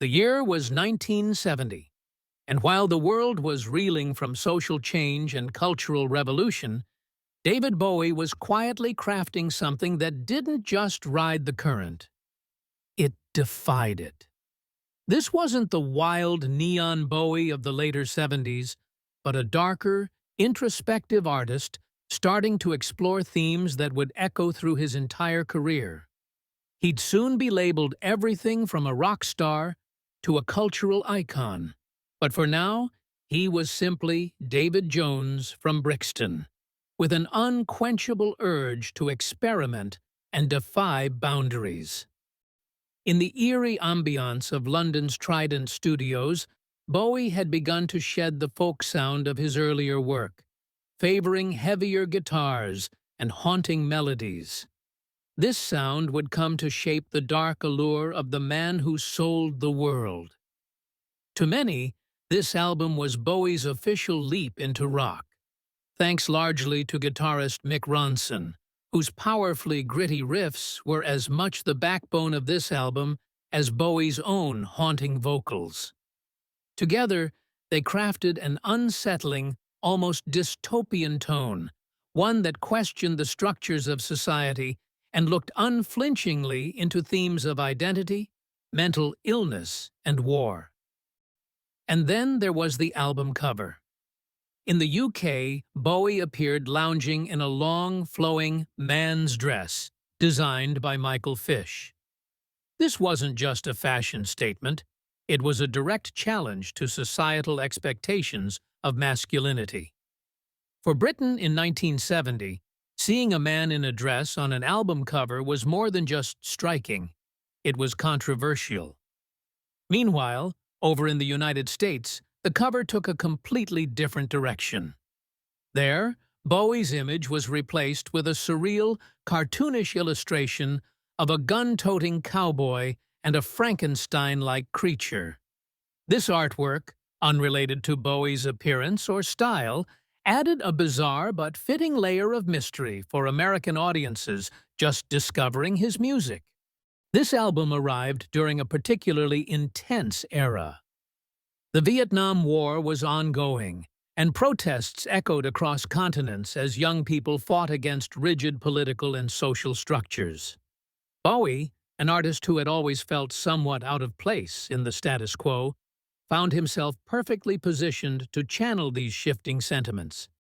The year was 1970, and while the world was reeling from social change and cultural revolution, David Bowie was quietly crafting something that didn't just ride the current. It defied it. This wasn't the wild neon Bowie of the later 70s, but a darker, introspective artist starting to explore themes that would echo through his entire career. He'd soon be labeled everything from a rock star to a cultural icon. But for now, he was simply David Jones from Brixton, with an unquenchable urge to experiment and defy boundaries. In the eerie ambiance of London's Trident Studios, Bowie had begun to shed the folk sound of his earlier work, favoring heavier guitars and haunting melodies. This sound would come to shape the dark allure of the man who sold the world. To many, this album was Bowie's official leap into rock, thanks largely to guitarist Mick Ronson, whose powerfully gritty riffs were as much the backbone of this album as Bowie's own haunting vocals. Together, they crafted an unsettling, almost dystopian tone, one that questioned the structures of society and looked unflinchingly into themes of identity, mental illness, and war. And then there was the album cover. In the UK, Bowie appeared lounging in a long, flowing man's dress, designed by Michael Fish. This wasn't just a fashion statement, it was a direct challenge to societal expectations of masculinity. For Britain in 1970, seeing a man in a dress on an album cover was more than just striking, it was controversial. Meanwhile, over in the United States, the cover took a completely different direction. There, Bowie's image was replaced with a surreal, cartoonish illustration of a gun-toting cowboy and a Frankenstein-like creature. This artwork, unrelated to Bowie's appearance or style, added a bizarre but fitting layer of mystery for American audiences just discovering his music. This album arrived during a particularly intense era. The Vietnam War was ongoing, and protests echoed across continents as young people fought against rigid political and social structures. Bowie, an artist who had always felt somewhat out of place in the status quo, found himself perfectly positioned to channel these shifting sentiments.